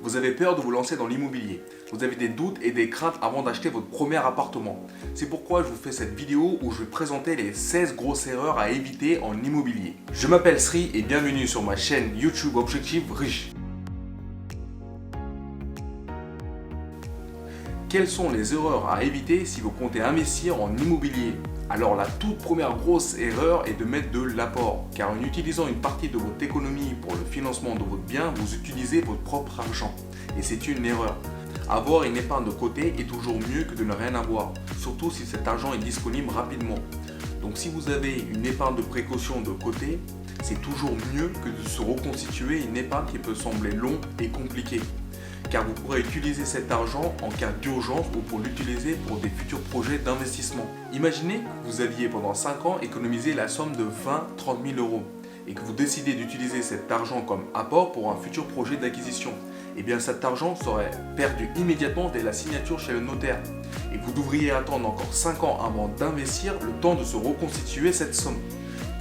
Vous avez peur de vous lancer dans l'immobilier. Vous avez des doutes et des craintes avant d'acheter votre premier appartement. C'est pourquoi je vous fais cette vidéo où je vais présenter les 16 grosses erreurs à éviter en immobilier. Je m'appelle Sri et bienvenue sur ma chaîne YouTube Objectif Riche. Quelles sont les erreurs à éviter si vous comptez investir en immobilier? Alors la toute première grosse erreur est de mettre de l'apport, car en utilisant une partie de votre économie pour le financement de votre bien, vous utilisez votre propre argent. Et c'est une erreur. Avoir une épargne de côté est toujours mieux que de ne rien avoir, surtout si cet argent est disponible rapidement. Donc si vous avez une épargne de précaution de côté, c'est toujours mieux que de se reconstituer une épargne qui peut sembler longue et compliquée. Car vous pourrez utiliser cet argent en cas d'urgence ou pour l'utiliser pour des futurs projets d'investissement. Imaginez que vous aviez pendant 5 ans économisé la somme de 20-30 000 euros et que vous décidez d'utiliser cet argent comme apport pour un futur projet d'acquisition. Et bien cet argent serait perdu immédiatement dès la signature chez le notaire et vous devriez attendre encore 5 ans avant d'investir le temps de se reconstituer cette somme.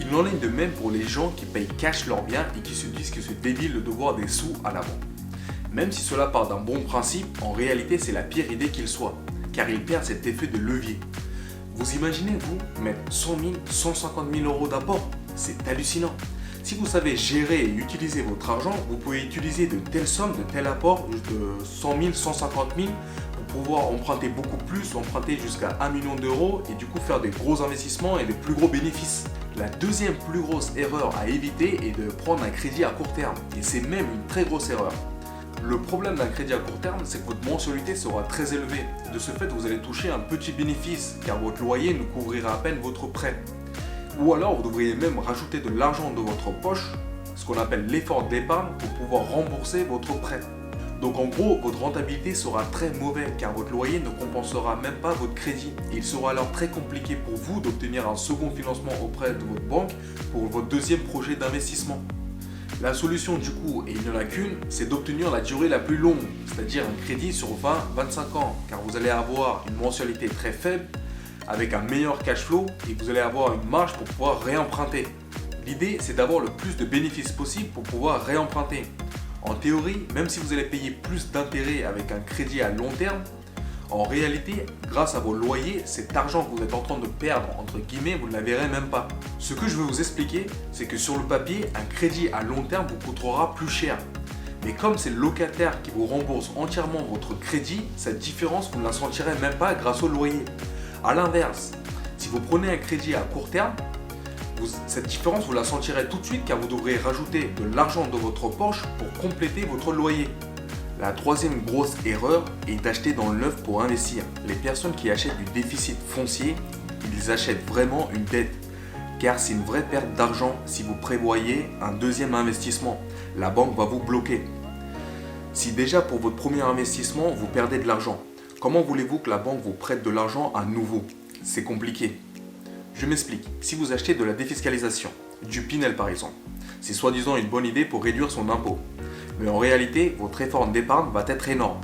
Il en est de même pour les gens qui payent cash leurs biens et qui se disent que c'est débile de devoir des sous à la banque. Même si cela part d'un bon principe, en réalité c'est la pire idée qu'il soit, car il perd cet effet de levier. Vous imaginez, vous, mettre 100 000, 150 000 euros d'apport? C'est hallucinant. Si vous savez gérer et utiliser votre argent, vous pouvez utiliser de telles sommes, de tels apports, de 100 000, 150 000, pour pouvoir emprunter beaucoup plus, emprunter jusqu'à 1 million d'euros et du coup faire des gros investissements et des plus gros bénéfices. La deuxième plus grosse erreur à éviter est de prendre un crédit à court terme, et c'est même une très grosse erreur. Le problème d'un crédit à court terme, c'est que votre mensualité sera très élevée. De ce fait, vous allez toucher un petit bénéfice, car votre loyer ne couvrira à peine votre prêt. Ou alors, vous devriez même rajouter de l'argent de votre poche, ce qu'on appelle l'effort d'épargne, pour pouvoir rembourser votre prêt. Donc en gros, votre rentabilité sera très mauvaise, car votre loyer ne compensera même pas votre crédit. Il sera alors très compliqué pour vous d'obtenir un second financement auprès de votre banque pour votre deuxième projet d'investissement. La solution du coup, et il n'y en a qu'une, c'est d'obtenir la durée la plus longue, c'est-à-dire un crédit sur 20-25 ans, car vous allez avoir une mensualité très faible, avec un meilleur cash flow, et vous allez avoir une marge pour pouvoir réemprunter. L'idée, c'est d'avoir le plus de bénéfices possible pour pouvoir réemprunter. En théorie, même si vous allez payer plus d'intérêts avec un crédit à long terme, en réalité, grâce à vos loyers, cet argent que vous êtes en train de perdre, entre guillemets, vous ne la verrez même pas. Ce que je veux vous expliquer, c'est que sur le papier, un crédit à long terme vous coûtera plus cher. Mais comme c'est le locataire qui vous rembourse entièrement votre crédit, cette différence, vous ne la sentirez même pas grâce au loyer. A l'inverse, si vous prenez un crédit à court terme, cette différence, vous la sentirez tout de suite car vous devrez rajouter de l'argent de votre poche pour compléter votre loyer. La troisième grosse erreur est d'acheter dans le neuf pour investir. Les personnes qui achètent du déficit foncier, ils achètent vraiment une dette. Car c'est une vraie perte d'argent si vous prévoyez un deuxième investissement. La banque va vous bloquer. Si déjà pour votre premier investissement, vous perdez de l'argent, comment voulez-vous que la banque vous prête de l'argent à nouveau? C'est compliqué. Je m'explique. Si vous achetez de la défiscalisation, du Pinel par exemple, c'est soi-disant une bonne idée pour réduire son impôt. Mais en réalité, votre effort d'épargne va être énorme.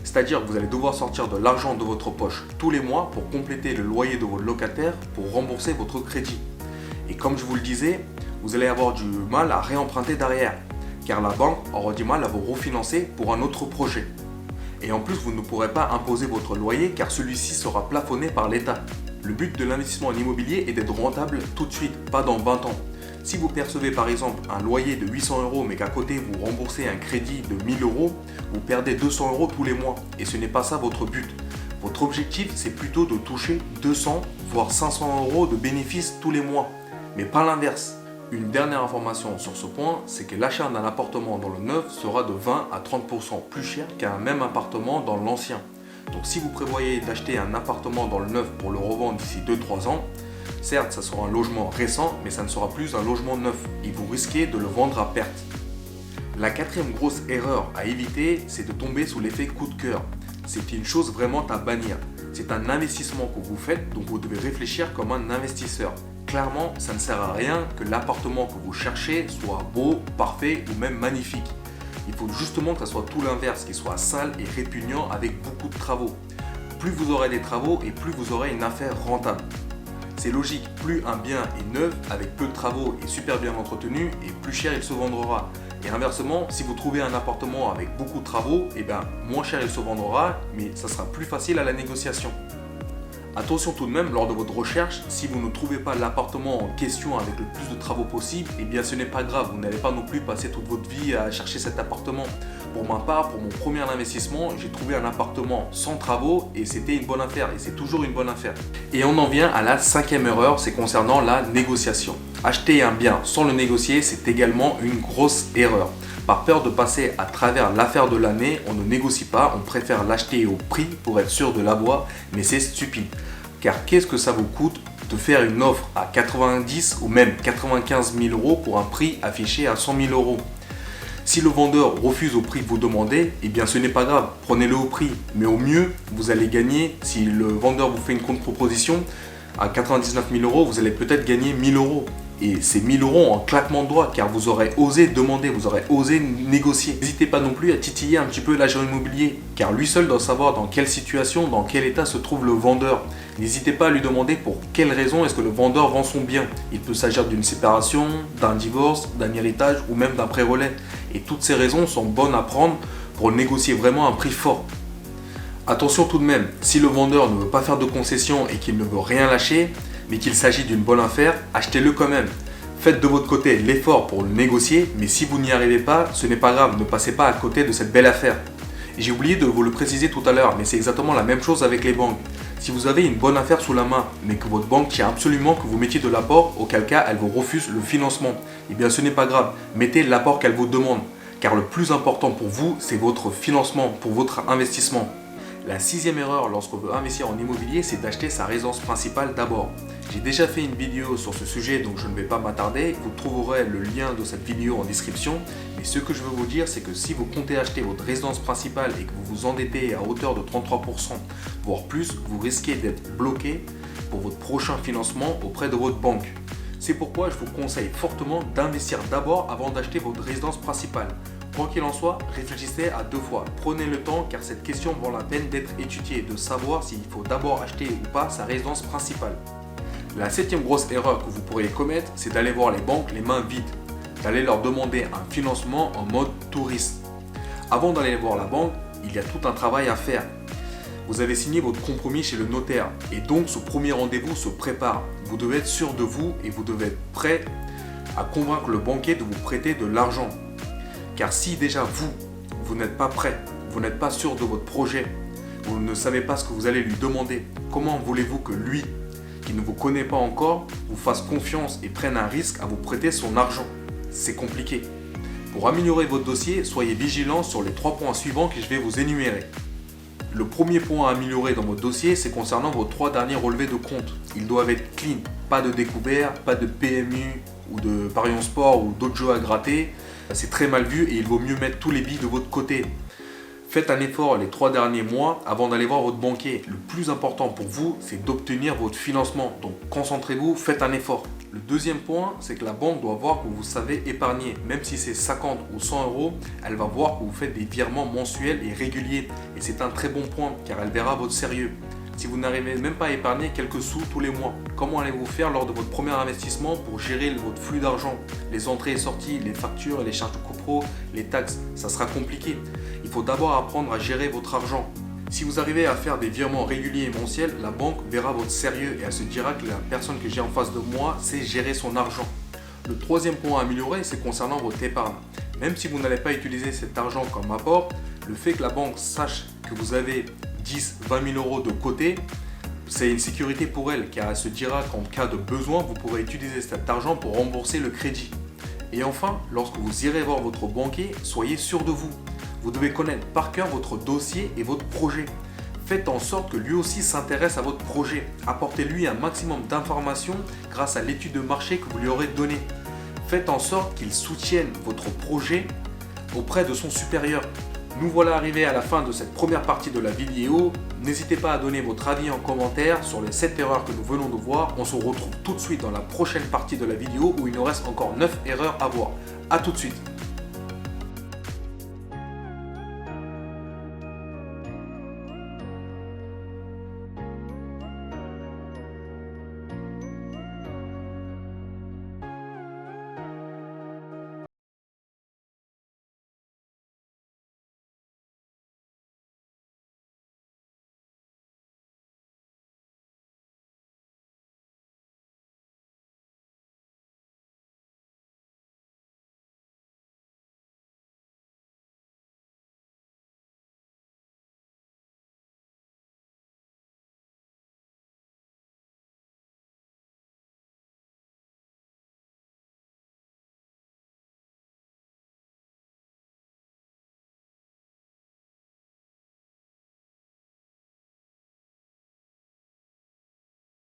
C'est-à-dire que vous allez devoir sortir de l'argent de votre poche tous les mois pour compléter le loyer de votre locataire pour rembourser votre crédit. Et comme je vous le disais, vous allez avoir du mal à réemprunter derrière, car la banque aura du mal à vous refinancer pour un autre projet. Et en plus, vous ne pourrez pas imposer votre loyer car celui-ci sera plafonné par l'État. Le but de l'investissement en immobilier est d'être rentable tout de suite, pas dans 20 ans. Si vous percevez par exemple un loyer de 800 euros mais qu'à côté vous remboursez un crédit de 1000 euros, vous perdez 200 euros tous les mois et ce n'est pas ça votre but. Votre objectif c'est plutôt de toucher 200 voire 500 euros de bénéfices tous les mois, mais pas l'inverse. Une dernière information sur ce point, c'est que l'achat d'un appartement dans le neuf sera de 20 à 30% plus cher qu'un même appartement dans l'ancien. Donc si vous prévoyez d'acheter un appartement dans le neuf pour le revendre d'ici 2-3 ans, certes, ça sera un logement récent, mais ça ne sera plus un logement neuf et vous risquez de le vendre à perte. La quatrième grosse erreur à éviter, c'est de tomber sous l'effet coup de cœur. C'est une chose vraiment à bannir. C'est un investissement que vous faites, donc vous devez réfléchir comme un investisseur. Clairement, ça ne sert à rien que l'appartement que vous cherchez soit beau, parfait ou même magnifique. Il faut justement que ça soit tout l'inverse, qu'il soit sale et répugnant avec beaucoup de travaux. Plus vous aurez des travaux et plus vous aurez une affaire rentable. C'est logique, plus un bien est neuf, avec peu de travaux et super bien entretenu, et plus cher il se vendra. Et inversement, si vous trouvez un appartement avec beaucoup de travaux, moins cher il se vendra, mais ça sera plus facile à la négociation. Attention tout de même, lors de votre recherche, si vous ne trouvez pas l'appartement en question avec le plus de travaux possible, ce n'est pas grave, vous n'allez pas non plus passer toute votre vie à chercher cet appartement. Pour ma part, pour mon premier investissement, j'ai trouvé un appartement sans travaux et c'était une bonne affaire et c'est toujours une bonne affaire. Et on en vient à la 5e erreur, c'est concernant la négociation. Acheter un bien sans le négocier, c'est également une grosse erreur. Par peur de passer à travers l'affaire de l'année, on ne négocie pas, on préfère l'acheter au prix pour être sûr de l'avoir, mais c'est stupide. Car qu'est-ce que ça vous coûte de faire une offre à 90 ou même 95 000 euros pour un prix affiché à 100 000 euros? Si le vendeur refuse au prix que vous demandez, ce n'est pas grave, prenez-le au prix. Mais au mieux, vous allez gagner, si le vendeur vous fait une contre-proposition, à 99 000 euros, vous allez peut-être gagner 1 000 euros. Et c'est 1 000 euros en claquement de doigts, car vous aurez osé demander, vous aurez osé négocier. N'hésitez pas non plus à titiller un petit peu l'agent immobilier, car lui seul doit savoir dans quelle situation, dans quel état se trouve le vendeur. N'hésitez pas à lui demander pour quelle raison est-ce que le vendeur vend son bien. Il peut s'agir d'une séparation, d'un divorce, d'un héritage ou même d'un prêt relais. Et toutes ces raisons sont bonnes à prendre pour négocier vraiment un prix fort. Attention tout de même, si le vendeur ne veut pas faire de concessions et qu'il ne veut rien lâcher, mais qu'il s'agit d'une bonne affaire, achetez-le quand même. Faites de votre côté l'effort pour le négocier, mais si vous n'y arrivez pas, ce n'est pas grave, ne passez pas à côté de cette belle affaire. Et j'ai oublié de vous le préciser tout à l'heure, mais c'est exactement la même chose avec les banques. Si vous avez une bonne affaire sous la main, mais que votre banque tient absolument que vous mettiez de l'apport, auquel cas elle vous refuse le financement, ce n'est pas grave, mettez l'apport qu'elle vous demande. Car le plus important pour vous, c'est votre financement, pour votre investissement. La 6e erreur lorsqu'on veut investir en immobilier, c'est d'acheter sa résidence principale d'abord. J'ai déjà fait une vidéo sur ce sujet, donc je ne vais pas m'attarder. Vous trouverez le lien de cette vidéo en description. Mais ce que je veux vous dire, c'est que si vous comptez acheter votre résidence principale et que vous vous endettez à hauteur de 33%, voire plus, vous risquez d'être bloqué pour votre prochain financement auprès de votre banque. C'est pourquoi je vous conseille fortement d'investir d'abord avant d'acheter votre résidence principale. Quoi qu'il en soit, réfléchissez à 2 fois. Prenez le temps car cette question vaut la peine d'être étudiée, de savoir s'il faut d'abord acheter ou pas sa résidence principale. La 7e grosse erreur que vous pourriez commettre, c'est d'aller voir les banques les mains vides, d'aller leur demander un financement en mode touriste. Avant d'aller voir la banque, il y a tout un travail à faire. Vous avez signé votre compromis chez le notaire et donc ce premier rendez-vous se prépare. Vous devez être sûr de vous et vous devez être prêt à convaincre le banquier de vous prêter de l'argent. Car si déjà vous n'êtes pas prêt, vous n'êtes pas sûr de votre projet, vous ne savez pas ce que vous allez lui demander, comment voulez-vous que lui, qui ne vous connaît pas encore, vous fasse confiance et prenne un risque à vous prêter son argent? C'est compliqué. Pour améliorer votre dossier, soyez vigilant sur les 3 points suivants que je vais vous énumérer. Le premier point à améliorer dans votre dossier, c'est concernant vos 3 derniers relevés de compte. Ils doivent être clean, pas de découvert, pas de PMU ou de parions sport ou d'autres jeux à gratter. C'est très mal vu et il vaut mieux mettre tous les billes de votre côté. Faites un effort les 3 derniers mois avant d'aller voir votre banquier. Le plus important pour vous, c'est d'obtenir votre financement. Donc concentrez-vous, faites un effort. Le deuxième point, c'est que la banque doit voir que vous savez épargner. Même si c'est 50 ou 100 euros, elle va voir que vous faites des virements mensuels et réguliers. Et c'est un très bon point car elle verra votre sérieux. Si vous n'arrivez même pas à épargner quelques sous tous les mois, comment allez-vous faire lors de votre premier investissement pour gérer votre flux d'argent? Les entrées et sorties, les factures, les charges de copro, les taxes, ça sera compliqué. Il faut d'abord apprendre à gérer votre argent. Si vous arrivez à faire des virements réguliers et mensuels, la banque verra votre sérieux et elle se dira que la personne que j'ai en face de moi sait gérer son argent. Le troisième point à améliorer, c'est concernant votre épargne. Même si vous n'allez pas utiliser cet argent comme apport, le fait que la banque sache que vous avez 10, 20 000 euros de côté, c'est une sécurité pour elle car elle se dira qu'en cas de besoin, vous pourrez utiliser cet argent pour rembourser le crédit. Et enfin, lorsque vous irez voir votre banquier, soyez sûr de vous. Vous devez connaître par cœur votre dossier et votre projet. Faites en sorte que lui aussi s'intéresse à votre projet. Apportez-lui un maximum d'informations grâce à l'étude de marché que vous lui aurez donnée. Faites en sorte qu'il soutienne votre projet auprès de son supérieur. Nous voilà arrivés à la fin de cette première partie de la vidéo. N'hésitez pas à donner votre avis en commentaire sur les 7 erreurs que nous venons de voir. On se retrouve tout de suite dans la prochaine partie de la vidéo où il nous reste encore 9 erreurs à voir. A tout de suite.